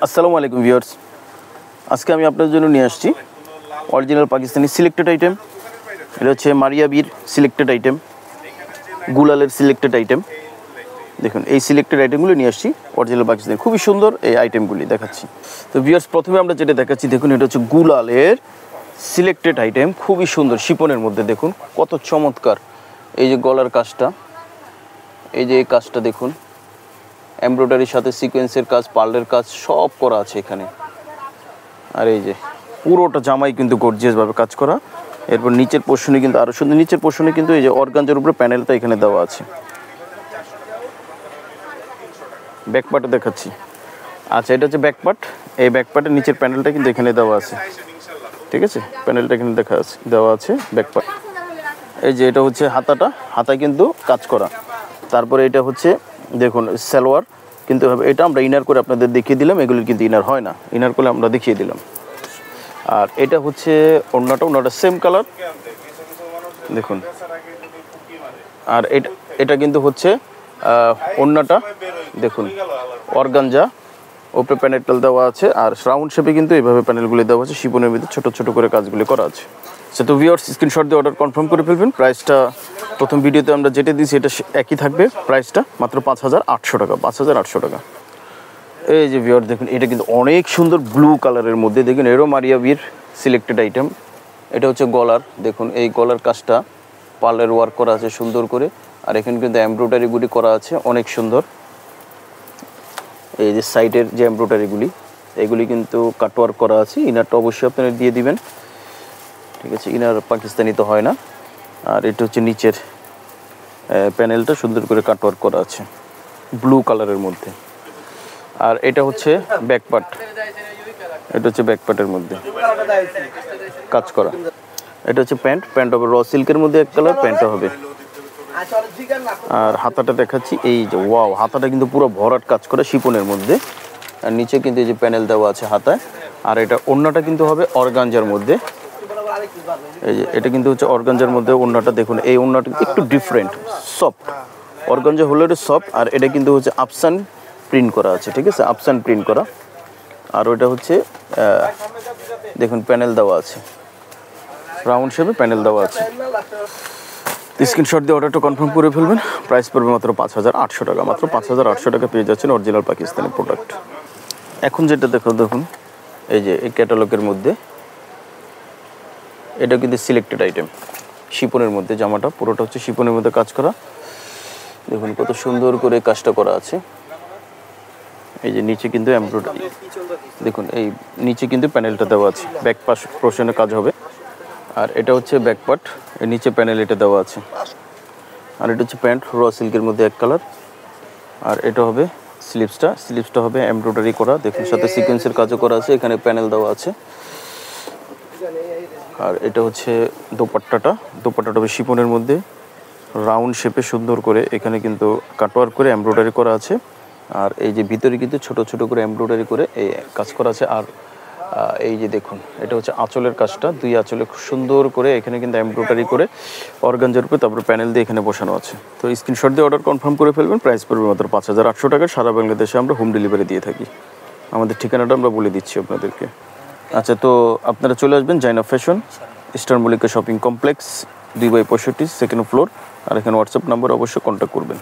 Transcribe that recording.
আসসালামু আলাইকুম ভিউয়ার্স, আজকে আমি আপনাদের জন্য নিয়ে আসছি অরিজিনাল পাকিস্তানি সিলেক্টেড আইটেম। এটা হচ্ছে মারিয়াবির সিলেক্টেড আইটেম, গুলালের সিলেক্টেড আইটেম। দেখুন এই সিলেক্টেড আইটেমগুলো নিয়ে আসছি অরিজিনাল পাকিস্তানি, খুবই সুন্দর এই আইটেমগুলি দেখাচ্ছি। তো ভিউয়ার্স, প্রথমে আমরা যেটা দেখাচ্ছি, দেখুন এটা হচ্ছে গুলালের সিলেক্টেড আইটেম, খুবই সুন্দর শিপনের মধ্যে। দেখুন কত চমৎকার এই যে গলার কাজটা, এই যে এই কাজটা দেখুন, এমব্রয়ডারির সাথে সিকোয়েন্সের কাজ, পার্লের কাজ সব করা আছে এখানে। আর এই যে পুরোটা জামাই কিন্তু গর্জিয়াসভাবে কাজ করা। এরপর নিচের পোর্শনে কিন্তু আরও সুন্দর, নিচের পোর্শনে কিন্তু এই যে অর্গানজার উপরে প্যানেলটা এখানে দেওয়া আছে। ব্যাকপার্টে দেখাচ্ছি। আচ্ছা, এটা হচ্ছে ব্যাকপার্ট। এই ব্যাকপার্টের নিচের প্যানেলটা কিন্তু এখানে দেওয়া আছে, ঠিক আছে? প্যানেলটা এখানে দেওয়া আছে ব্যাকপার্ট। এই যে এটা হচ্ছে হাতাটা, হাতায় কিন্তু কাজ করা। তারপরে এটা হচ্ছে দেখুন সালোয়ার, কিন্তু এটা আমরা ইনার করে আপনাদের দেখিয়ে দিলাম, এগুলির কিন্তু ইনার হয় না, ইনার করে আমরা দেখিয়ে দিলাম। আর এটা হচ্ছে ওড়নাটা সেম কালার দেখুন। আর এটা কিন্তু হচ্ছে ওড়নাটা দেখুন অর্গানজা, ওপরে প্যানেল দেওয়া আছে। আর রাউন্ড শেপে কিন্তু এইভাবে প্যানেলগুলি দেওয়া আছে, শিপনের ভিতরে ছোটো ছোটো করে কাজগুলি করা আছে। তো ভিউয়ার্স, স্ক্রিনশট দিয়ে অর্ডার কনফার্ম করে ফেলবেন। প্রাইসটা প্রথম ভিডিওতে আমরা যেটা দিয়েছি এটা একই থাকবে, প্রাইসটা মাত্র 5800 টাকা, 5800 টাকা। এই যে ভিউয়ার দেখুন, এটা কিন্তু অনেক সুন্দর ব্লু কালারের মধ্যে, দেখুন এরও মারিয়াবির সিলেক্টেড আইটেম। এটা হচ্ছে গলার, দেখুন এই গলার কাজটা পার্লের ওয়ার্ক করা আছে সুন্দর করে। আর এখানে কিন্তু এমব্রয়ডারিগুলি করা আছে অনেক সুন্দর। এই যে সাইডের যে এমব্রয়ডারিগুলি, এগুলি কিন্তু কাটওয়ার্ক করা আছে। ইনারটা অবশ্যই আপনারা দিয়ে দিবেন, ঠিক আছে? ইনার পাকিস্তানি তো হয় না। আর এটা হচ্ছে নিচের প্যানেলটা সুন্দর করে কাটওয়ার্ক করা আছে ব্লু কালারের মধ্যে। আর এটা হচ্ছে ব্যাকপার্ট, এটা হচ্ছে ব্যাকপার্টের মধ্যে কাজ করা। এটা হচ্ছে প্যান্ট হবে র সিল্কের মধ্যে এক কালার, প্যান্টটা হবে। আর হাতাটা দেখাচ্ছি, এই যে ওয়াও, হাতাটা কিন্তু পুরো ভরাট কাজ করা শিপনের মধ্যে। আর নিচে কিন্তু এই যে প্যানেল দেওয়া আছে হাতায়। আর এটা ওড়নাটা কিন্তু হবে অর্গানজার মধ্যে। এই যে এটা কিন্তু হচ্ছে অর্গানজার মধ্যে ওড়নাটা, দেখুন এই ওড়নাটা একটু ডিফারেন্ট, সফট। অর্গানজা হলো এটা সফট। আর এটা কিন্তু হচ্ছে আফসান প্রিন্ট করা আছে, ঠিক আছে? আফসান প্রিন্ট করা। আর ওইটা হচ্ছে দেখুন প্যানেল দেওয়া আছে, রাউন্ড শেপে প্যানেল দেওয়া আছে। স্ক্রিনশট দিয়ে অর্ডারটা কনফার্ম করে ফেলবেন। প্রাইস পড়বে মাত্র 5800 টাকা, মাত্র 5800 টাকা পেয়ে যাচ্ছেন অরিজিনাল পাকিস্তানি প্রোডাক্ট। এখন যেটা দেখুন এই যে এই ক্যাটালগের মধ্যে, এটা কিন্তু সিলেক্টেড আইটেম শিপনের মধ্যে। জামাটা পুরোটা হচ্ছে শিপনের মধ্যে কাজ করা। দেখুন কত সুন্দর করে কাজটা করা আছে। এই যে নিচে কিন্তু এমব্রয়ডারি, দেখুন এই নিচে কিন্তু প্যানেলটা দেওয়া আছে, ব্যাক পাশ পোর্শনে কাজ হবে। আর এটা হচ্ছে ব্যাকপার্ট, এর নিচে প্যানেল এটা দেওয়া আছে। আর এটা হচ্ছে প্যান্ট র সিল্কের মধ্যে এক কালার। আর এটা হবে স্লিভসটা হবে এমব্রয়ডারি করা, দেখুন সাথে সিকোয়েন্সের কাজও করা আছে, এখানে প্যানেল দেওয়া আছে। আর এটা হচ্ছে দোপাট্টাটা হবে শিপনের মধ্যে রাউন্ড শেপে সুন্দর করে, এখানে কিন্তু কাটওয়ার্ক করে এমব্রয়ডারি করা আছে। আর এই যে ভিতরে কিন্তু ছোট ছোট করে এমব্রয়ডারি করে এই কাজ করা আছে। আর এই যে দেখুন, এটা হচ্ছে আঁচলের কাজটা, দুই আঁচলে খুব সুন্দর করে এখানে কিন্তু এমব্রয়ডারি করে অর্গানজার উপরে, তারপরে প্যানেল দিয়ে এখানে বসানো আছে। তো স্ক্রিনশট দিয়ে অর্ডার কনফার্ম করে ফেলবেন। প্রাইস পড়বে মাত্র 5800 টাকা। সারা বাংলাদেশে আমরা হোম ডেলিভারি দিয়ে থাকি। আমাদের ঠিকানাটা আমরা বলে দিচ্ছি আপনাদেরকে। আচ্ছা, তো আপনারা চলে আসবেন Zaina fashion, eastern Mallika shopping complex, 2/65, second floor. আর এখানে হোয়াটসঅ্যাপ নাম্বার অবশ্যই কন্ট্যাক্ট করবেন।